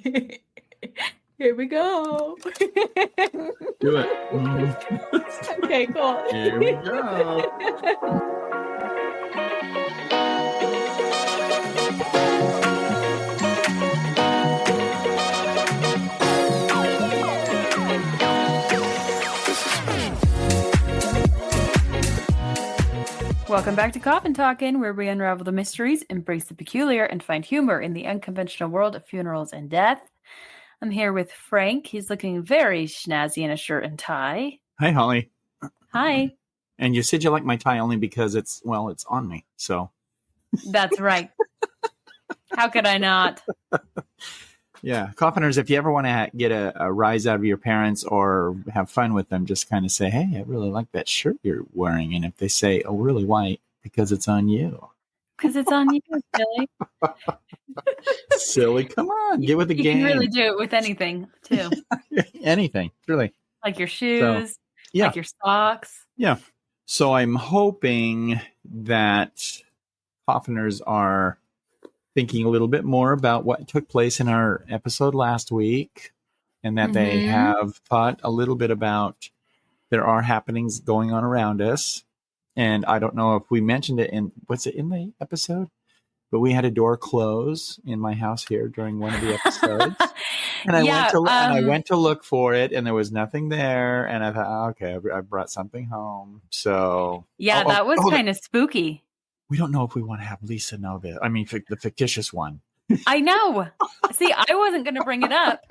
Here we go. Do it. Okay, cool. Here we go. Welcome back to Coffin Talkin', where we unravel the mysteries, embrace the peculiar, and find humor in the unconventional world of funerals and death. I'm here with Frank. He's looking very snazzy in a shirt and tie. Hi, Holly. Hi. And you said you like my tie only because it's on me. So That's right. How could I not? yeah, coffiners, if you ever want to get a rise out of your parents or have fun with them, just kind of say, hey, I really like that shirt you're wearing. And if they say, oh, really, why? Because it's on you. Because it's on you, silly. Silly, come on, get with the game. You can really do it with anything, too. Anything, really. Like your shoes, yeah. like your socks. Yeah. So I'm hoping that coffiners are thinking a little bit more about what took place in our episode last week, and that they have thought a little bit about there are happenings going on around us. And I don't know if we mentioned it in the episode, but we had a door close in my house here during one of the episodes. And I went to look for it, and there was nothing there. And I thought, oh, okay, I brought something home. So yeah, that was kind of spooky. We don't know if we want to have Lisa know this. I mean, the fictitious one. I know. See, I wasn't going to bring it up.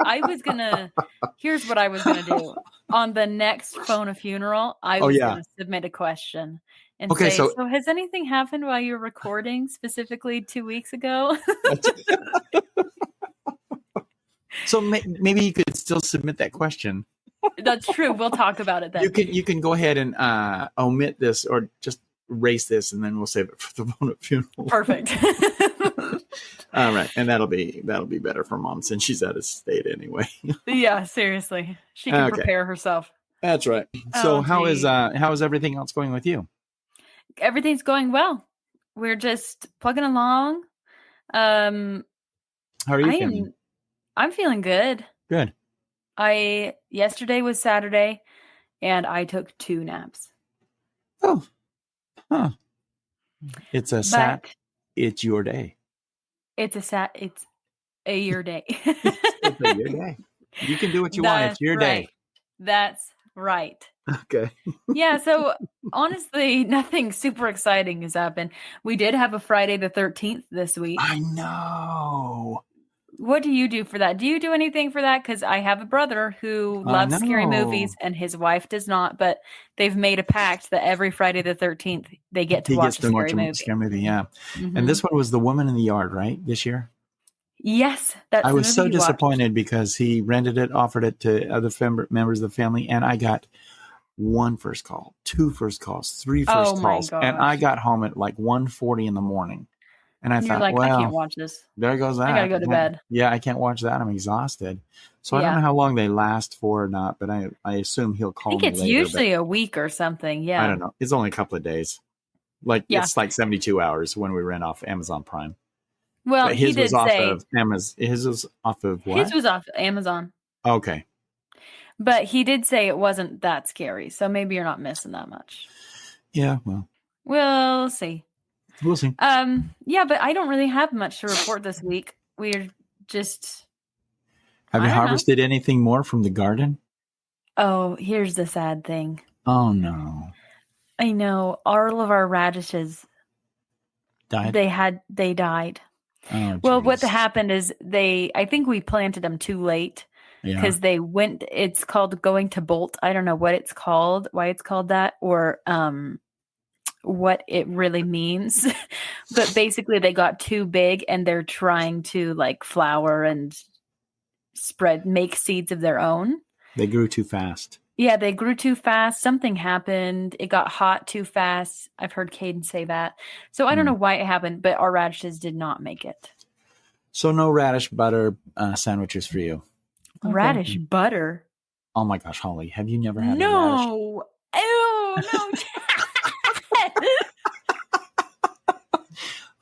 Here's what I was going to do. On the next phone a funeral, I was going to submit a question and say, so has anything happened while you were recording, specifically 2 weeks ago? So maybe you could still submit that question. That's true. We'll talk about it then. You can go ahead and omit this or just erase this, and then we'll save it for the phone at funeral. Perfect. All right, and that'll be better for Mom since she's out of state anyway. Yeah, seriously, she can prepare herself. That's right. So how is everything else going with you? Everything's going well. We're just plugging along. How are you feeling? I'm feeling good. Good. Yesterday was Saturday, and I took 2 naps. Oh. Huh. It's your day. It's a your day. It's a your day. You can do what you want. It's your day. That's right. Okay. Yeah, so honestly, nothing super exciting has happened. We did have a Friday the 13th this week. I know. What do you do for that? Do you do anything for that? Because I have a brother who loves scary movies and his wife does not, but they've made a pact that every Friday the 13th they get to watch a scary movie. Yeah. Mm-hmm. And this one was The Woman in the Yard, right? This year? Yes. I was so disappointed because he rented it, offered it to other members of the family, and I got 1 first call, 2 first calls, 3 first calls, and I got home at like 1:40 in the morning. And I thought, I can't watch this. There goes that. I gotta go to bed. Yeah, I can't watch that. I'm exhausted. So I don't know how long they last for or not, but I assume he'll call me later. I think it's usually a week or something. Yeah. I don't know. It's only a couple of days. It's like 72 hours when we rent off Amazon Prime. Well, but his was off of Amazon. His was off of what? His was off Amazon. Okay. But he did say it wasn't that scary, so maybe you're not missing that much. Yeah, well. We'll see. We'll see. Yeah, but I don't really have much to report this week. We're just... Have you harvested anything more from the garden? Oh, here's the sad thing. Oh, no. I know. All of our radishes... Died? They died. Oh, well, what happened is I think we planted them too late. Because they went... It's called going to bolt. I don't know what it's called, why it's called that, or... what it really means. But basically they got too big and they're trying to like flower and make seeds of their own. They grew too fast. Yeah, they grew too fast. Something happened. It got hot too fast. I've heard Caden say that. So I don't know why it happened, but our radishes did not make it. So no radish butter sandwiches for you. Radish butter? Oh my gosh, Holly, have you never had a radish? No. Ew, no.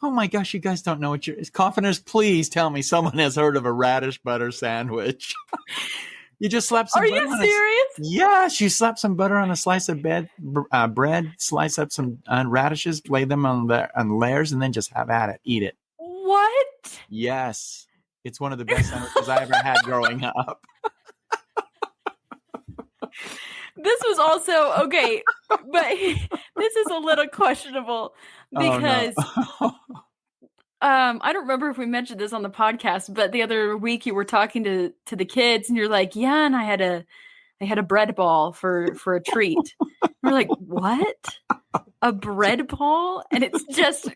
Oh my gosh, you guys don't know what you're... Coffiners, please tell me someone has heard of a radish butter sandwich. You just slap some Are butter you on serious? Yes, you slap some butter on a slice of bread, slice up some radishes, lay them on layers, and then just have at it. Eat it. What? Yes. It's one of the best sandwiches I ever had growing up. This was also, okay, but this is a little questionable because I don't remember if we mentioned this on the podcast, but the other week you were talking to the kids and you're like, yeah, and I had a bread ball for a treat. We're like, what? A bread ball? And it's just,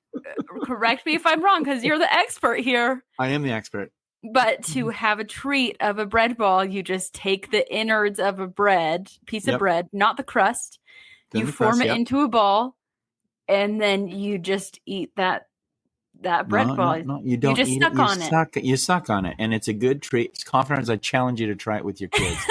correct me if I'm wrong, because you're the expert here. I am the expert. But to have a treat of a bread ball, you just take the innards of a piece of bread, not the crust. Then you form it into a ball, and then you just eat that bread ball. No, you don't. You just suck on it. You suck on it, and it's a good treat. It's Coffiners, I challenge you to try it with your kids.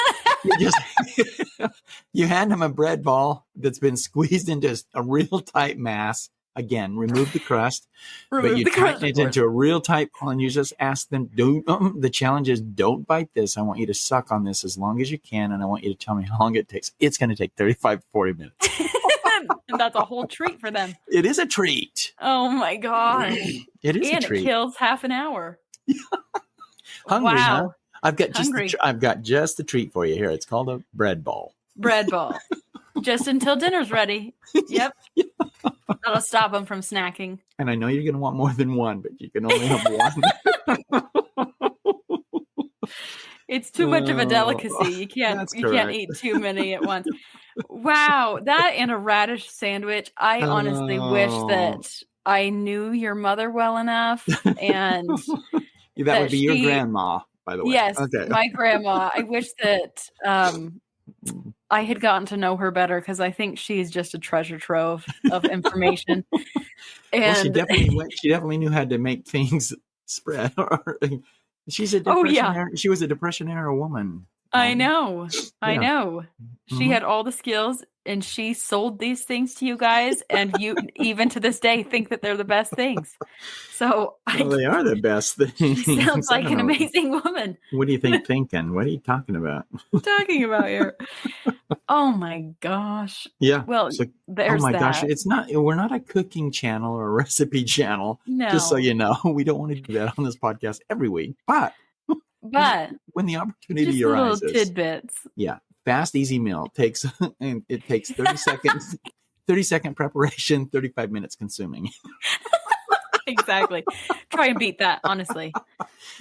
You hand them a bread ball that's been squeezed into a real tight mass. Again, remove the crust, but you tighten it into a real tight ball, and you just ask them, the challenge is don't bite this. I want you to suck on this as long as you can, and I want you to tell me how long it takes. It's going to take 35, 40 minutes. And that's a whole treat for them. It is a treat. Oh my gosh. It is a treat. And it kills half an hour. Hungry, wow. Huh? I've got just the treat for you here. It's called a bread ball. Bread ball. Just until dinner's ready. Yep. That'll stop them from snacking. And I know you're going to want more than one, but you can only have one. It's too much of a delicacy. You can't eat too many at once. Wow, that and a radish sandwich. I honestly wish that I knew your mother well enough, and that would be your grandma, by the way. Yes, okay. My grandma. I wish that I had gotten to know her better, because I think she's just a treasure trove of information. And well, she definitely knew how to make things spread. She's a Depression she was a Depression era woman. I know. She had all the skills, and she sold these things to you guys, and you even to this day think that they're the best things. So they are the best things. She sounds like an amazing woman. What do you think thinking? What are you talking about? Talking about here. Oh my gosh. Yeah. Well, there's gosh. We're not a cooking channel or a recipe channel. No. Just so you know, we don't want to do that on this podcast every week. But when the opportunity arises, little tidbits. Yeah. Fast, easy meal takes 30 seconds, 30-second preparation, 35 minutes consuming. Exactly. Try and beat that, honestly.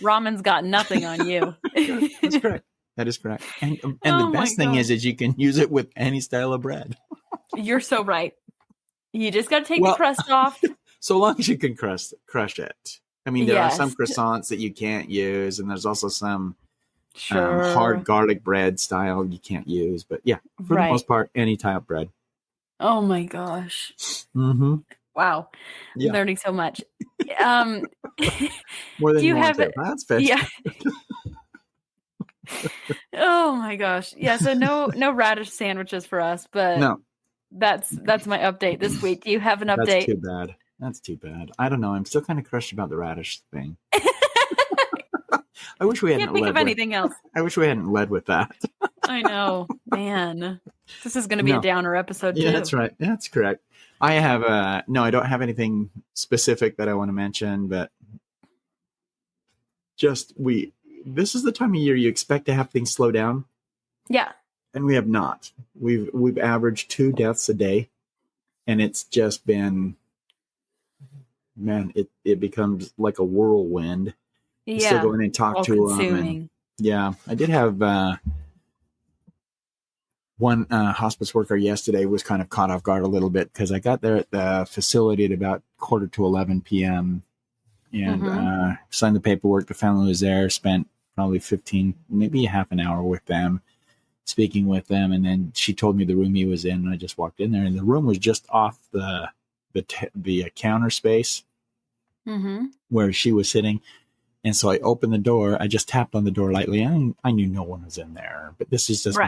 Ramen's got nothing on you. That's correct. That is correct. And the best thing is you can use it with any style of bread. You're so right. You just got to take the crust off. So long as you can crush it. I mean, there are some croissants that you can't use, and there's also some hard garlic bread style you can't use. But yeah, for the most part, any type of bread. Oh my gosh. Mm-hmm. Wow. Yeah. Learning so much. More than you have it. That's fish. Yeah. Oh my gosh. Yeah. So no radish sandwiches for us, but no. That's my update this week. Do you have an update? That's too bad. I don't know. I'm still kind of crushed about the radish thing. I wish we hadn't. Can't think of anything else. I wish we hadn't led with that. I know, man. This is going to be a downer episode too. Yeah, that's right. That's correct. I have I don't have anything specific that I want to mention, but this is the time of year you expect to have things slow down. Yeah. And we have not. We've averaged 2 deaths a day, and it's just been, man, it becomes like a whirlwind. Yeah. Still go in and talk to them. Yeah. I did have one hospice worker yesterday was kind of caught off guard a little bit because I got there at the facility at about 10:45 p.m. and signed the paperwork. The family was there, spent probably 15, maybe a half an hour with them, speaking with them. And then she told me the room he was in, and I just walked in there, and the room was just off the counter space where she was sitting. And so I opened the door. I just tapped on the door lightly. I knew no one was in there, but this is just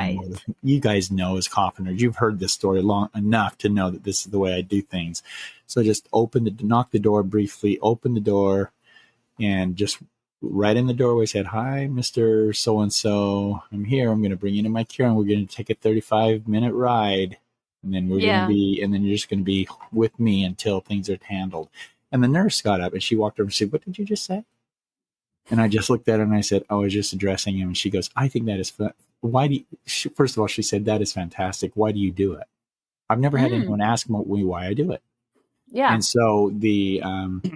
you guys know as coffiners, you've heard this story long enough to know that this is the way I do things. So I just knocked the door briefly, opened the door, and just right in the doorway said, "Hi, Mr. So-and-so. I'm here. I'm going to bring you into my care, and we're going to take a 35-minute ride. And then and then you're just going to be with me until things are handled." And the nurse got up and she walked over and said, "What did you just say?" And I just looked at her and I said, "Oh, I was just addressing him." And she goes, "I think that is fun. Why do you," first of all, she said, "That is fantastic. Why do you do it?" I've never had anyone ask me why I do it. Yeah. And so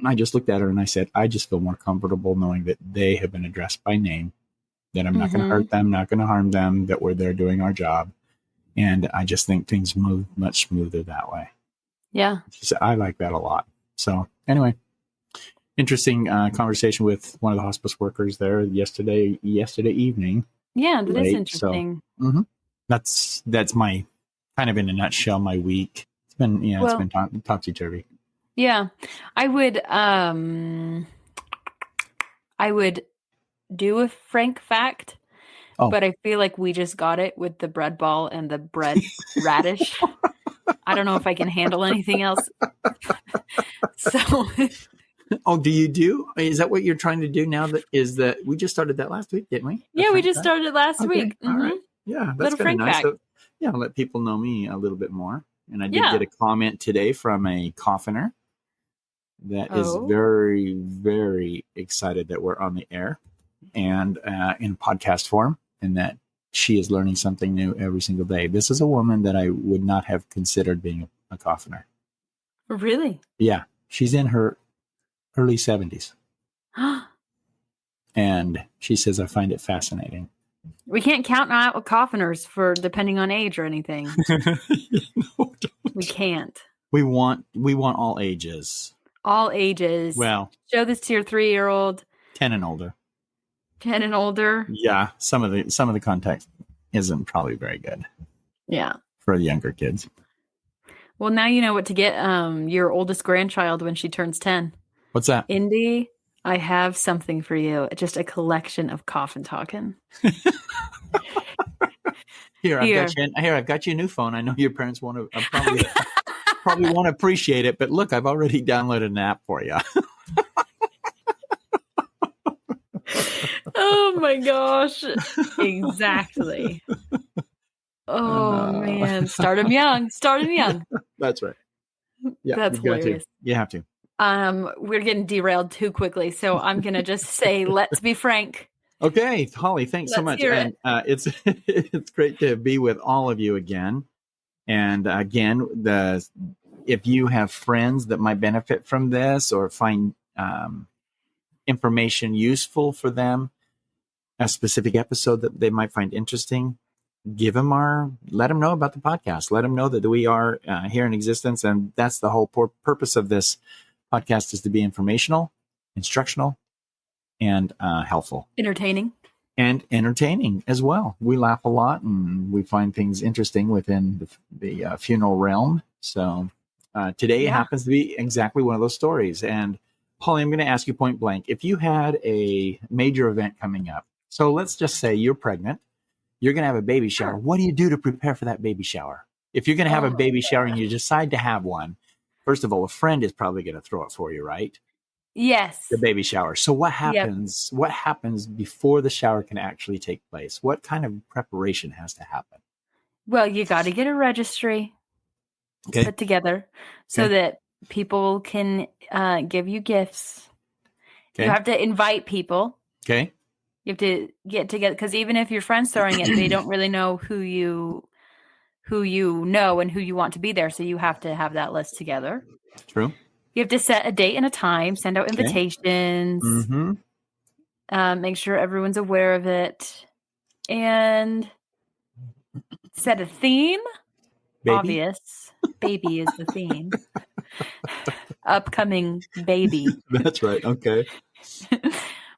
I just looked at her and I said, "I just feel more comfortable knowing that they have been addressed by name, that I'm not going to hurt them, not going to harm them, that we're there doing our job." And I just think things move much smoother that way. Yeah. So I like that a lot. So anyway, interesting conversation with one of the hospice workers there yesterday evening. Yeah, that is interesting. So, that's my kind of in a nutshell my week. It's been topsy-turvy. Yeah, I would do a Frank fact, but I feel like we just got it with the bread ball and the bread radish. I don't know if I can handle anything else. So. Oh, is that what you're trying to do now? That we just started that last week, didn't we? Yeah, we just started last week. All right. Yeah, that's kind of nice. So, let people know me a little bit more. And I did get a comment today from a coffiner that is very, very excited that we're on the air and in podcast form, and that she is learning something new every single day. This is a woman that I would not have considered being a coffiner. Really? Yeah. She's in her early 70s. And she says, "I find it fascinating." We can't count out coffiners for depending on age or anything. We can't. We want all ages. All ages. Well, show this to your 3-year-old. 10 and older. 10 and older. Yeah, some of the context isn't probably very good. Yeah. For the younger kids. Well, now you know what to get your oldest grandchild when she turns 10. What's that? Indy, I have something for you. Just a collection of coffin talking. I've got you a new phone. I know your parents want to probably won't appreciate it, but look, I've already downloaded an app for you. Oh my gosh. Exactly. Oh man. Start them young. That's right. Yeah, that's hilarious. You have to. We're getting derailed too quickly, so I'm gonna just say, let's be frank. Okay, Holly, thanks so much. And it's great to be with all of you again. And again, if you have friends that might benefit from this or find information useful for them, a specific episode that they might find interesting, let them know about the podcast. Let them know that we are here in existence, and that's the whole purpose of this podcast, is to be informational, instructional, and helpful. Entertaining as well. We laugh a lot and we find things interesting within the funeral realm. So today happens to be exactly one of those stories. And Holly, I'm going to ask you point blank, if you had a major event coming up, so let's just say you're pregnant, you're going to have a baby shower. What do you do to prepare for that baby shower? If you're going to have a baby shower and you decide to have one, first of all, a friend is probably going to throw it for you, right? Yes. The baby shower. So what happens? Yep. What happens before the shower can actually take place? What kind of preparation has to happen? Well, you got to get a registry put together so that people can give you gifts. Okay. You have to invite people. Okay. You have to get together, because even if your friend's throwing it, they don't really know who you know and who you want to be there. So you have to have that list together. True. You have to set a date and a time, send out invitations, make sure everyone's aware of it, and set a theme. Baby? Obvious. Baby is the theme. Upcoming baby. That's right. Okay.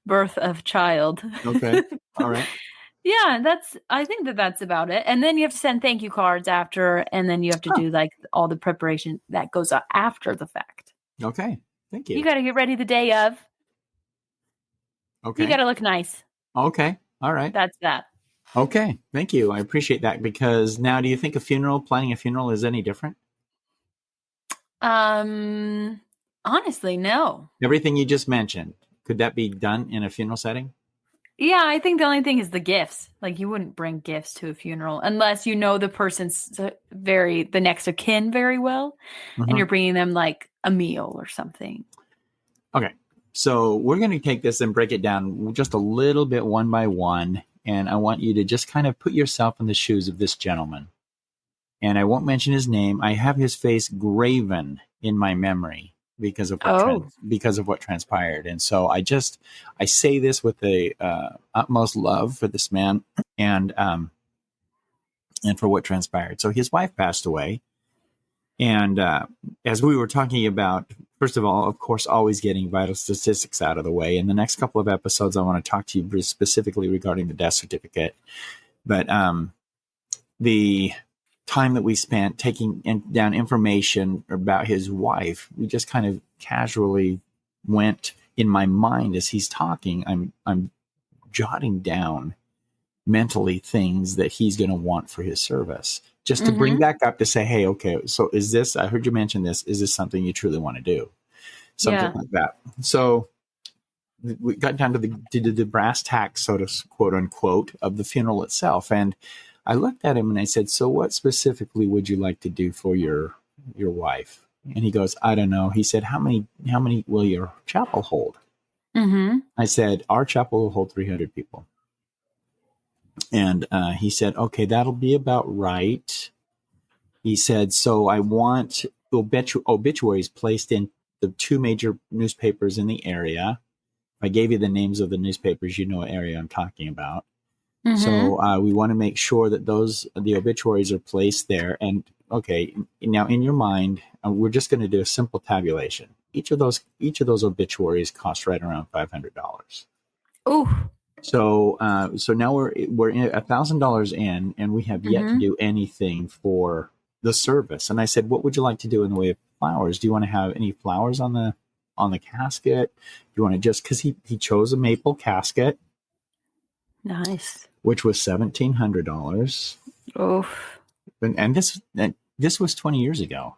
Birth of child. Okay. All right. Yeah, I think that's about it. And then you have to send thank you cards after, and then you have to do like all the preparation that goes after the fact. Okay. Thank you. You got to get ready the day of. Okay. You got to look nice. Okay. All right. That's that. Okay. Thank you. I appreciate that, because now, do you think planning a funeral is any different? Honestly, no. Everything you just mentioned, could that be done in a funeral setting? Yeah, I think the only thing is the gifts. Like, you wouldn't bring gifts to a funeral unless you know the person's the next of kin very well, and you're bringing them like a meal or something. Okay. So we're going to take this and break it down just a little bit one by one. And I want you to just kind of put yourself in the shoes of this gentleman. And I won't mention his name. I have his face graven in my memory because of what transpired. And so I say this with the utmost love for this man and for what transpired. So his wife passed away. And as we were talking about, first of all, of course, always getting vital statistics out of the way. In the next couple of episodes, I want to talk to you specifically regarding the death certificate. But the time that we spent taking down information about his wife, we just kind of casually went in my mind as he's talking. I'm jotting down mentally things that he's going to want for his service, just to bring back up to say, hey, okay, so is this, I heard you mention this, is this something you truly want to do? Something like that. So we got down to the brass tacks, so to quote unquote, of the funeral itself. And I looked at him and I said, so what specifically would you like to do for your wife? And he goes, I don't know. He said, how many will your chapel hold? I said, our chapel will hold 300 people. And he said, okay, that'll be about right. He said, so I want obituaries placed in the 2 major newspapers in the area. I gave you the names of the newspapers, you know what area I'm talking about. So we want to make sure that the obituaries are placed there. And okay, now in your mind, we're just going to do a simple tabulation. Each of those obituaries cost right around $500. Oh. So now we're $1,000 in, and we have yet to do anything for the service. And I said, what would you like to do in the way of flowers? Do you want to have any flowers on the casket? Do you want to just, because he chose a maple casket. Nice. Which was $1,700. Oh. And this was 20 years ago.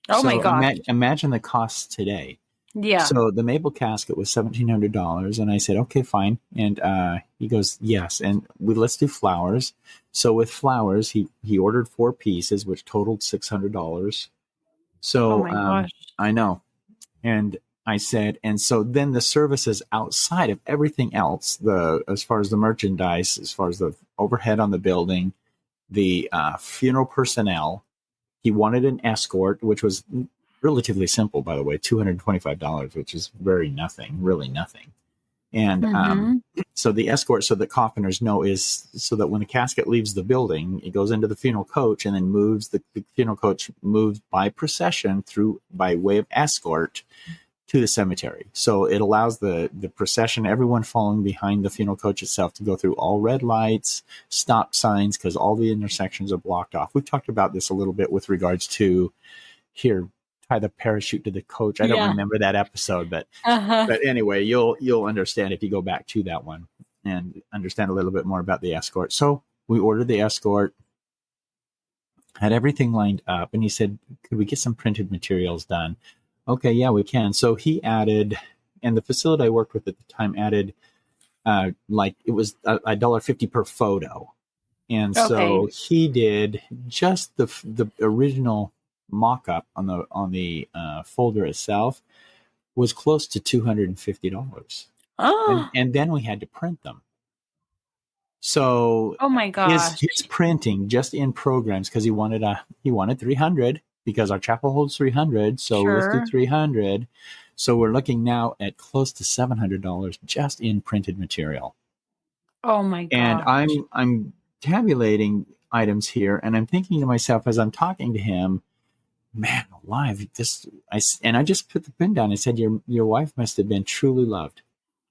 Oh, so my God. Imagine the costs today. Yeah. So the maple casket was $1,700, and I said, okay, fine. And he goes, yes. And let's do flowers. So with flowers, he ordered 4 pieces, which totaled $600. So oh my gosh. I know. And I said, and so then the services outside of everything else, as far as the merchandise, as far as the overhead on the building, the funeral personnel, he wanted an escort, which was relatively simple, by the way, $225, which is really nothing. And so the escort, so that coffiners know, is so that when the casket leaves the building, it goes into the funeral coach and then moves, the funeral coach moves by procession by way of escort to the cemetery. So it allows the procession, everyone following behind the funeral coach itself, to go through all red lights, stop signs, because all the intersections are blocked off. We've talked about this a little bit with regards to tie the parachute to the coach. I don't remember that episode, but anyway, you'll understand if you go back to that one and understand a little bit more about the escort. So we ordered the escort, had everything lined up, and he said, could we get some printed materials done? Okay, yeah, we can. So he added, and the facility I worked with at the time added, like it was $1.50 per photo. And so he did just the original mock-up on the folder itself was close to $250. And then we had to print them. So oh my gosh, his printing just in programs, because he wanted 300, because our chapel holds 300. So let's do 300. So we're looking now at close to $700 just in printed material. Oh my god! And I'm tabulating items here, and I'm thinking to myself as I'm talking to him, man alive, I just put the pen down and said, your wife must have been truly loved.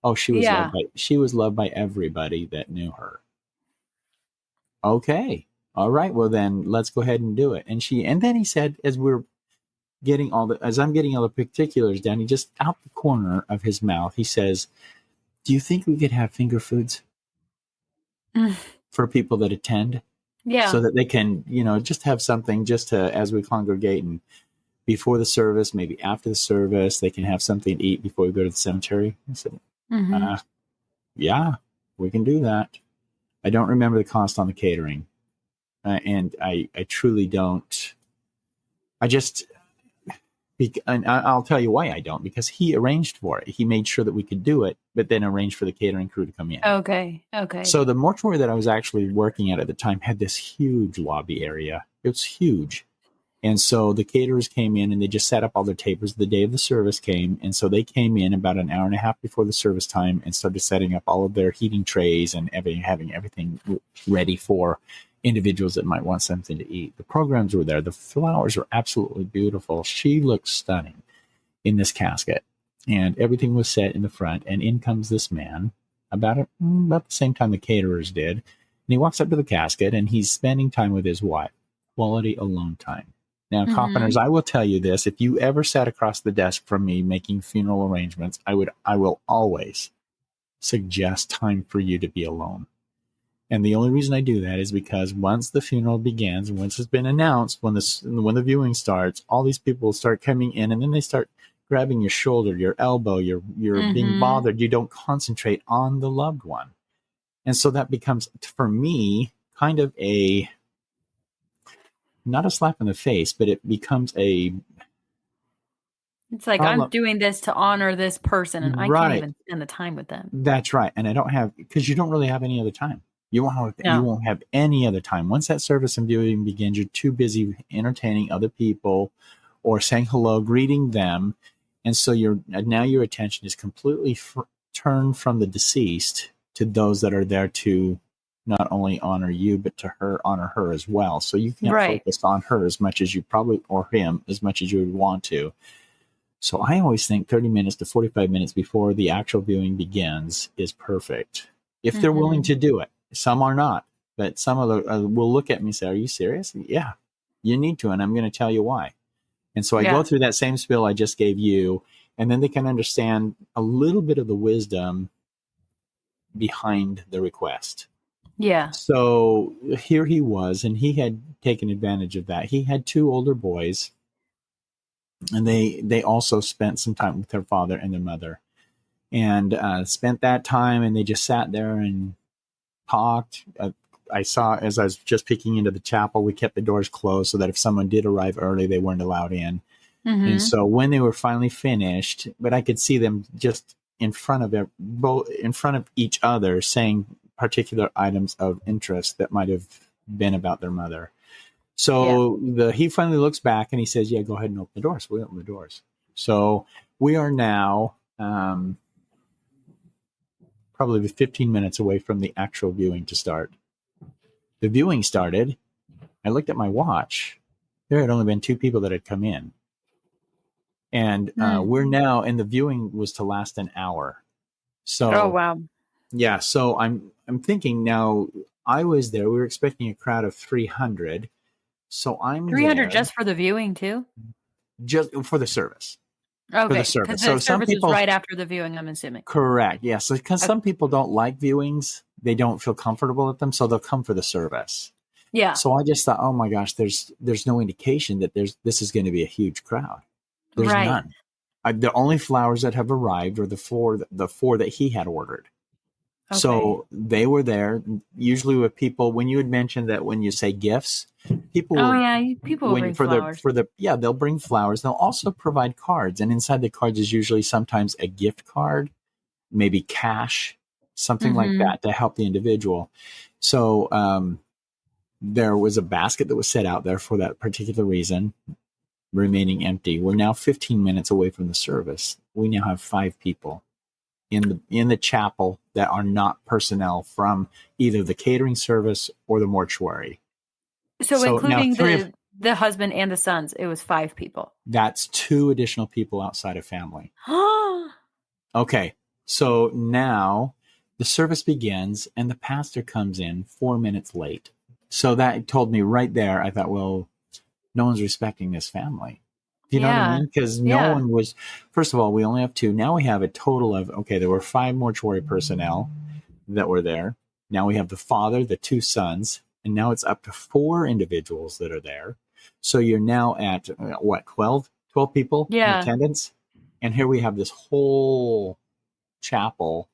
Oh, she was loved by everybody that knew her. Okay. All right. Well, then let's go ahead and do it. And then he said, as I'm getting all the particulars down, he just out the corner of his mouth, he says, do you think we could have finger foods for people that attend? Yeah. So that they can, just have something just to, as we congregate, and before the service, maybe after the service, they can have something to eat before we go to the cemetery. I said, yeah, we can do that. I don't remember the cost on the catering. And I truly don't. And I'll tell you why I don't, because he arranged for it. He made sure that we could do it, but then arranged for the catering crew to come in. Okay. So the mortuary that I was actually working at the time had this huge lobby area. It was huge. And so the caterers came in and they just set up all their tables the day of the service came. And so they came in about an hour and a half before the service time and started setting up all of their heating trays and having everything ready for individuals that might want something to eat. The programs were there. The flowers were absolutely beautiful. She looked stunning in this casket. And everything was set in the front. And in comes this man about the same time the caterers did. And he walks up to the casket and he's spending time with his wife. Quality alone time. Now, Coffeners, I will tell you this. If you ever sat across the desk from me making funeral arrangements, I will always suggest time for you to be alone. And the only reason I do that is because once the funeral begins, once it's been announced, when the viewing starts, all these people start coming in and then they start grabbing your shoulder, your elbow, you're being bothered. You don't concentrate on the loved one. And so that becomes, for me, kind of not a slap in the face, but it becomes it's like, I'm doing this to honor this person and I can't even spend the time with them. That's right. And I don't have, because you don't really have any other time. You won't have any other time. Once that service and viewing begins, you're too busy entertaining other people or saying hello, greeting them. And so now your attention is completely turned from the deceased to those that are there to not only honor you, but to honor her as well. So you can't focus on her as much as you or him as much as you would want to. So I always think 30 minutes to 45 minutes before the actual viewing begins is perfect. If they're willing to do it. Some are not, but some of them will look at me and say, are you serious? Yeah, you need to. And I'm going to tell you why. And so I go through that same spiel I just gave you, and then they can understand a little bit of the wisdom behind the request. Yeah. So here he was, and he had taken advantage of that. He had two older boys, and they also spent some time with their father and their mother, and spent that time, and they just sat there and talked. I saw, as I was just peeking into the chapel, we kept the doors closed so that if someone did arrive early, they weren't allowed in. And so when they were finally finished, but I could see them just in front of each other saying particular items of interest that might have been about their mother. So he finally looks back and he says, yeah, go ahead and open the doors. So we open the doors. So we are now probably 15 minutes away from the actual viewing to start. The viewing started. I looked at my watch. There had only been 2 people that had come in. And we're now, and the viewing was to last an hour. So, oh, wow. Yeah. So I'm thinking now, I was there. We were expecting a crowd of 300. So I'm 300 there, just for the viewing too? Just for the service. Okay. For the service. Because So the some service people, is right after the viewing, I'm assuming. correct. Yeah. So because some people don't like viewings, they don't feel comfortable at them. So they'll come for the service. Yeah. So I just thought, oh my gosh, there's no indication that this is going to be a huge crowd. There's none. The only flowers that have arrived are the four that he had ordered. Okay. So they were there. Usually with people, when you had mentioned that when you say gifts, people people will bring flowers. They'll bring flowers. They'll also provide cards, and inside the cards is usually sometimes a gift card, maybe cash, something like that to help the individual. So there was a basket that was set out there for that particular reason, remaining empty. We're now 15 minutes away from the service. We now have 5 people in the chapel that are not personnel from either the catering service or the mortuary. So including the husband and the sons, it was 5 people. That's 2 additional people outside of family. Okay. So now the service begins and the pastor comes in 4 minutes late. So that told me right there, I thought, well, no one's respecting this family. Do you know what I Yeah. mean? Because no Yeah. one was, first of all, we only have 2. Now we have a total of, okay, there were 5 mortuary personnel that were there. Now we have the father, the 2 sons, and now it's up to 4 individuals that are there. So you're now at, what, 12 people in Yeah. attendance? And here we have this whole chapel.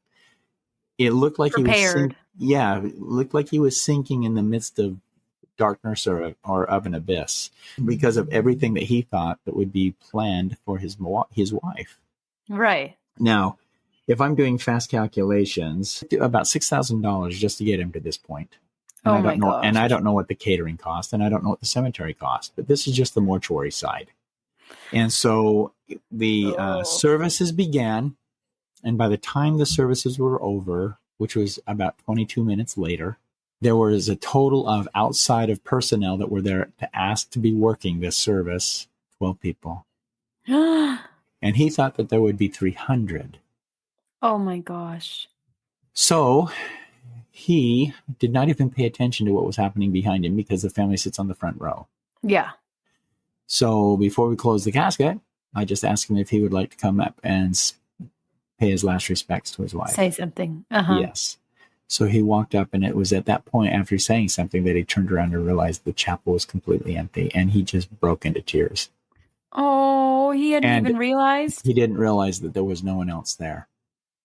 It looked like Prepared. it looked like he was sinking in the midst of darkness or of an abyss because of everything that he thought that would be planned for his wife. Right. Now, if I'm doing fast calculations, about $6,000 just to get him to this point. And Oh I my don't know, gosh. and I don't know what the catering cost, and I don't know what the cemetery cost, but this is just the mortuary side. And so the services began, and by the time the services were over, which was about 22 minutes later, there was a total of outside of personnel that were there to ask to be working this service, 12 people. And he thought that there would be 300. Oh my gosh. So he did not even pay attention to what was happening behind him because the family sits on the front row. Yeah. So before we closed the casket, I just asked him if he would like to come up and pay his last respects to his wife. Say something. Uh-huh. Yes. So he walked up, and it was at that point after saying something that he turned around and realized the chapel was completely empty, and he just broke into tears. Oh, he hadn't even realized? He didn't realize that there was no one else there.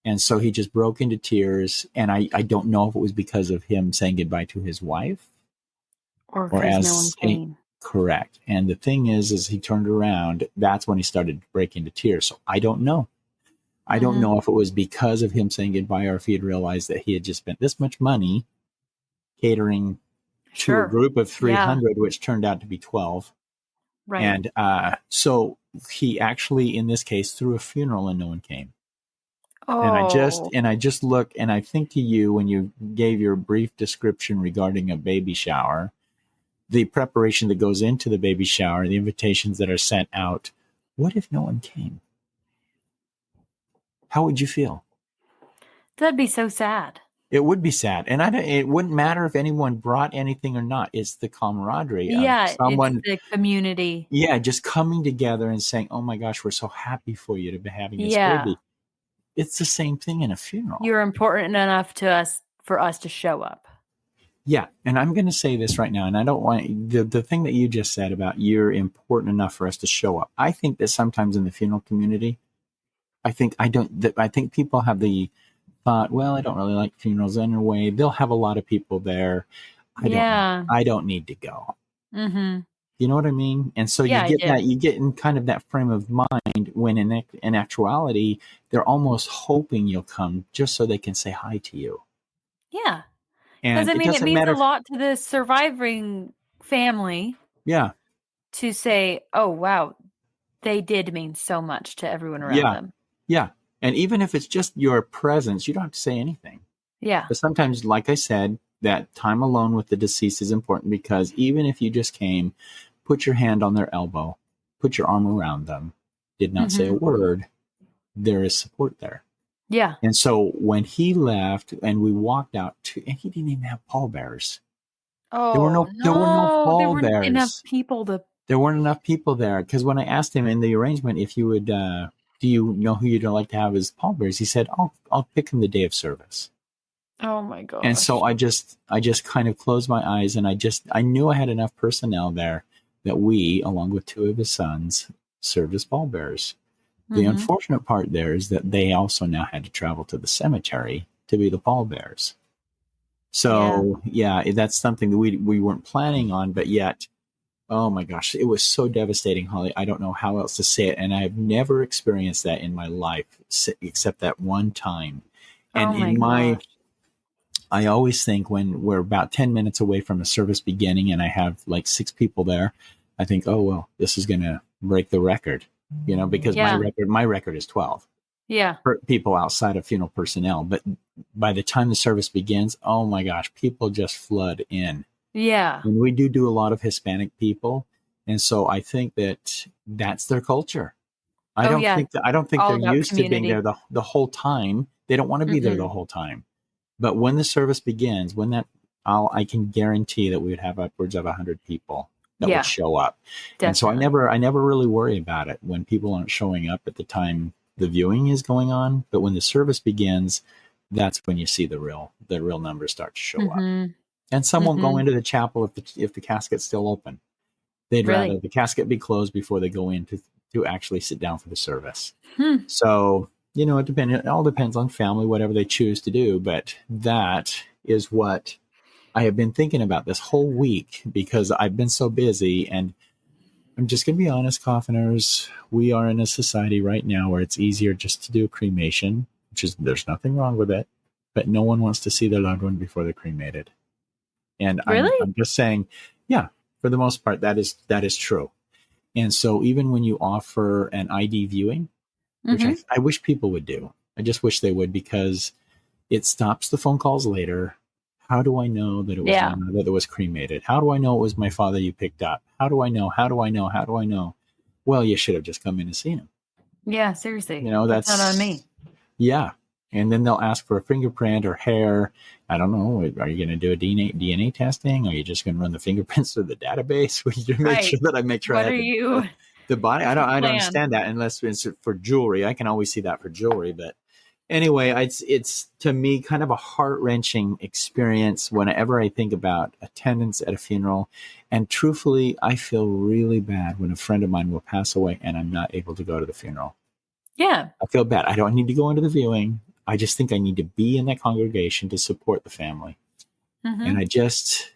And so he just broke into tears, and I don't know if it was because of him saying goodbye to his wife. Or because no one came. Correct. And the thing is he turned around, that's when he started to break into tears. So I don't know. I don't know if it was because of him saying goodbye or if he had realized that he had just spent this much money catering to a group of 300, which turned out to be 12. Right. And so he actually, in this case, threw a funeral and no one came. Oh. And I just look, and I think to you when you gave your brief description regarding a baby shower, the preparation that goes into the baby shower, the invitations that are sent out, what if no one came? How would you feel? That'd be so sad. It would be sad. And it wouldn't matter if anyone brought anything or not. It's the camaraderie of someone. It's the community. Yeah, just coming together and saying, oh my gosh, we're so happy for you to be having this baby. It's the same thing in a funeral. You're important enough to us for us to show up. Yeah. And I'm going to say this right now, and I don't want the thing that you just said about you're important enough for us to show up. I think that sometimes in the funeral community, I think people have the thought, well, I don't really like funerals anyway. They'll have a lot of people there. I don't need to go. Mm-hmm. You know what I mean? And so you get in kind of that frame of mind when in actuality, they're almost hoping you'll come just so they can say hi to you. Yeah. Because it means a lot to the surviving family. Yeah. To say, oh, wow, they did mean so much to everyone around them. Yeah. And even if it's just your presence, you don't have to say anything. Yeah. But sometimes, like I said, that time alone with the deceased is important because even if you just came, put your hand on their elbow, put your arm around them, did not say a word, there is support there. Yeah. And so when he left and we walked out and he didn't even have pallbearers. Oh, there were no pallbearers. There weren't enough people there. Because when I asked him in the arrangement if you would, do you know who you'd like to have as pallbearers? He said, I'll pick him the day of service. Oh my gosh. And so I just kind of closed my eyes and I knew I had enough personnel there that we, along with 2 of his sons, served as pallbearers. The unfortunate part there is that they also now had to travel to the cemetery to be the pallbearers. So that's something that we weren't planning on, but yet, oh my gosh, it was so devastating, Holly. I don't know how else to say it. And I've never experienced that in my life except that one time. And I always think when we're about 10 minutes away from the service beginning and I have like 6 people there, I think, oh, well, this is going to break the record, because my record is 12. Yeah. People outside of funeral personnel. But by the time the service begins, oh my gosh, people just flood in. Yeah. And we do a lot of Hispanic people. And so I think that's their culture. I don't think they're used to being there the whole time. They don't want to be there the whole time. But when the service begins, I can guarantee that we would have upwards of 100 people that would show up. Definitely. And so I never really worry about it when people aren't showing up at the time the viewing is going on. But when the service begins, that's when you see the real numbers start to show up. And some won't go into the chapel if the casket's still open. They'd rather the casket be closed before they go in to actually sit down for the service. So, it all depends on family, whatever they choose to do. But that is what I have been thinking about this whole week because I've been so busy. And I'm just going to be honest, coffiners, we are in a society right now where it's easier just to do a cremation, there's nothing wrong with it, but no one wants to see their loved one before they're cremated. And I'm just saying, yeah, for the most part, that is true. And so even when you offer an ID viewing, which I wish people would do, I just wish they would, because it stops the phone calls later. How do I know that it was my mother that was cremated? How do I know it was my father you picked up? How do I know? How do I know? How do I know? Well, you should have just come in and seen him. Yeah, seriously. That's not on me. Yeah. And then they'll ask for a fingerprint or hair. I don't know. Are you going to do a DNA testing? Are you just going to run the fingerprints through the database? Make sure that I make sure what I have the body. I don't understand that unless it's for jewelry. I can always see that for jewelry. But anyway, it's to me kind of a heart-wrenching experience whenever I think about attendance at a funeral. And truthfully, I feel really bad when a friend of mine will pass away and I'm not able to go to the funeral. Yeah. I feel bad. I don't need to go into the viewing. I just think I need to be in that congregation to support the family. And I just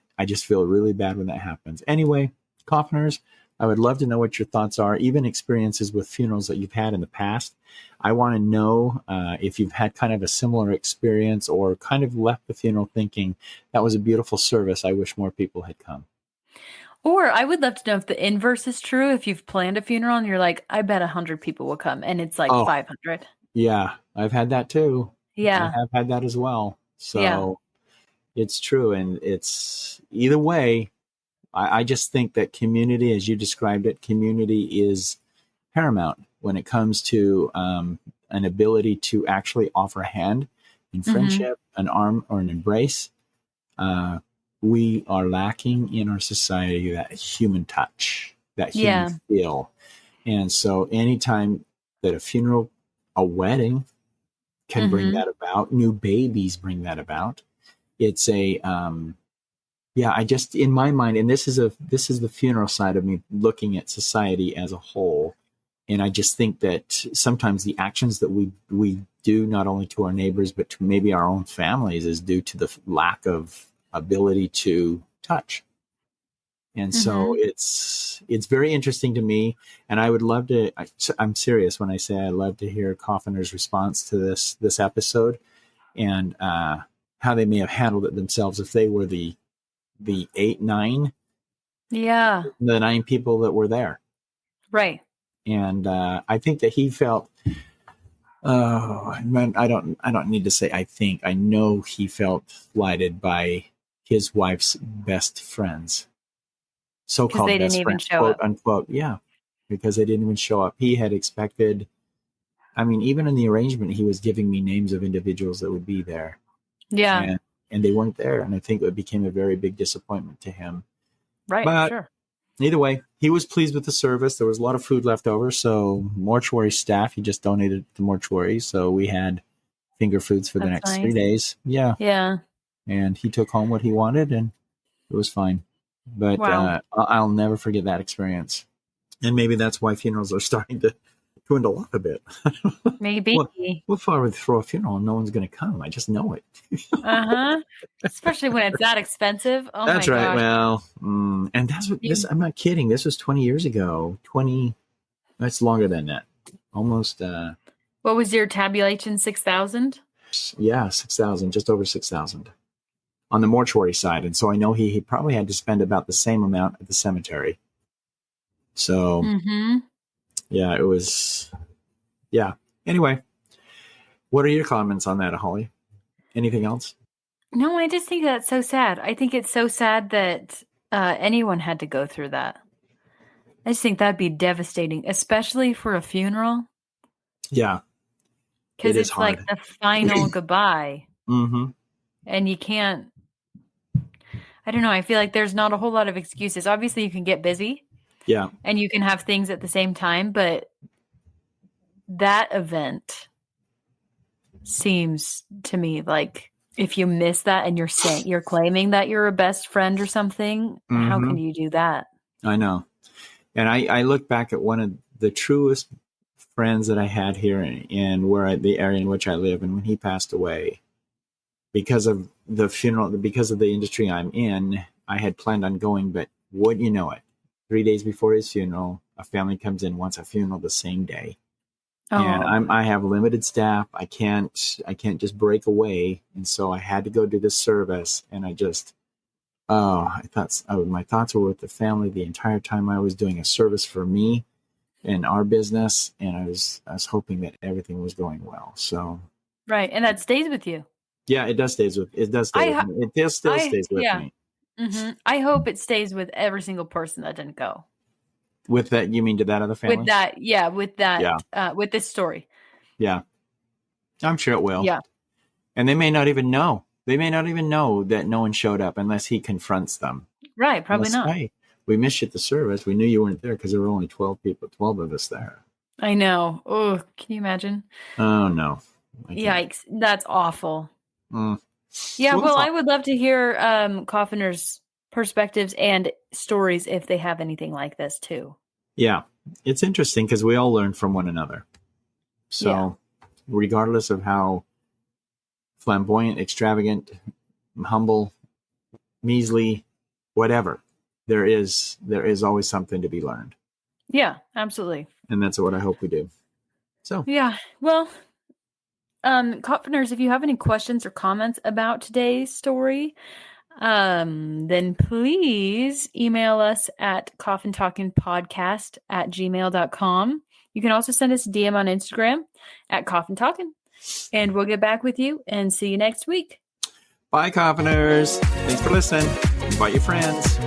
feel really bad when that happens. Anyway, coffiners, I would love to know what your thoughts are, even experiences with funerals that you've had in the past. I want to know if you've had kind of a similar experience or kind of left the funeral thinking, that was a beautiful service. I wish more people had come. Or I would love to know if the inverse is true. If you've planned a funeral and you're like, I bet 100 people will come, and it's like 500. Yeah, I've had that too. Yeah. I have had that as well. So it's true. And it's either way, I just think that community, as you described it, community is paramount when it comes to an ability to actually offer a hand in friendship, an arm or an embrace. We are lacking in our society that human touch, that human feel. And so anytime that a funeral, a wedding can bring that about, new babies bring that about. It's a, I just, in my mind, and this is the funeral side of me looking at society as a whole. And I just think that sometimes the actions that we do not only to our neighbors, but to maybe our own families is due to the lack of ability to touch. And so it's very interesting to me. And I would love to, I'm serious when I say I love to hear Coffiner's response to this episode and how they may have handled it themselves if they were the 9 people that were there. Right. And I think that he felt, I don't need to say I think, I know he felt slighted by his wife's best friends. So-called best friends, quote unquote. Yeah, because they didn't even show up. He had expected, I mean, even in the arrangement, he was giving me names of individuals that would be there. Yeah. And they weren't there. And I think it became a very big disappointment to him. Right, but sure. Either way, he was pleased with the service. There was a lot of food left over. So mortuary staff, he just donated to mortuary. So we had finger foods for the next 3 days. Yeah. Yeah. And he took home what he wanted and it was fine. But I'll never forget that experience. And maybe that's why funerals are starting to dwindle off a bit. Maybe. What if I would throw a funeral and no one's going to come? I just know it. Especially when it's that expensive. Oh, that's my right. gosh. Well, and that's what this, I'm not kidding. This was 20 years ago. That's longer than that. Almost. What was your tabulation? 6,000? Yeah, 6,000, just over 6,000 on the mortuary side. And so I know he probably had to spend about the same amount at the cemetery. So, yeah, it was, yeah. Anyway, what are your comments on that, Holly? Anything else? No, I just think that's so sad. I think it's so sad that anyone had to go through that. I just think that'd be devastating, especially for a funeral. Yeah. Because it's hard. Like the final goodbye. Mm-hmm. And you can't, I don't know. I feel like there's not a whole lot of excuses. Obviously, you can get busy. Yeah. And you can have things at the same time, but that event seems to me like if you miss that and you're claiming that you're a best friend or something, how can you do that? I know. And I look back at one of the truest friends that I had here in the area in which I live, and when he passed away, because of the funeral, because of the industry I'm in, I had planned on going, but wouldn't you know it, 3 days before his funeral, a family comes in, wants a funeral the same day. Oh. And I have limited staff. I can't just break away. And so I had to go do this service. And my thoughts were with the family the entire time I was doing a service for me and our business. And I was hoping that everything was going well. So. Right. And that stays with you. Yeah, it does stay with me. It still stays with me. Mm-hmm. I hope it stays with every single person that didn't go. With that, you mean to that other family? With that, with this story. Yeah. I'm sure it will. Yeah. And they may not even know. They may not even know that no one showed up unless he confronts them. Right, probably not. Hey, we missed you at the service. We knew you weren't there because there were only 12 of us there. I know. Oh, can you imagine? Oh, no. Yikes. That's awful. Mm. Yeah, well, I would love to hear Coffner's perspectives and stories if they have anything like this too. Yeah, it's interesting because we all learn from one another. So regardless of how flamboyant, extravagant, humble, measly, whatever, there is always something to be learned. Yeah, absolutely. And that's what I hope we do. So yeah, well, Coffners, if you have any questions or comments about today's story, then please email us at coffintalkingpodcast@gmail.com. You can also send us a DM on Instagram at coffintalking, and we'll get back with you and see you next week. Bye, Coffiners. Thanks for listening. Invite your friends.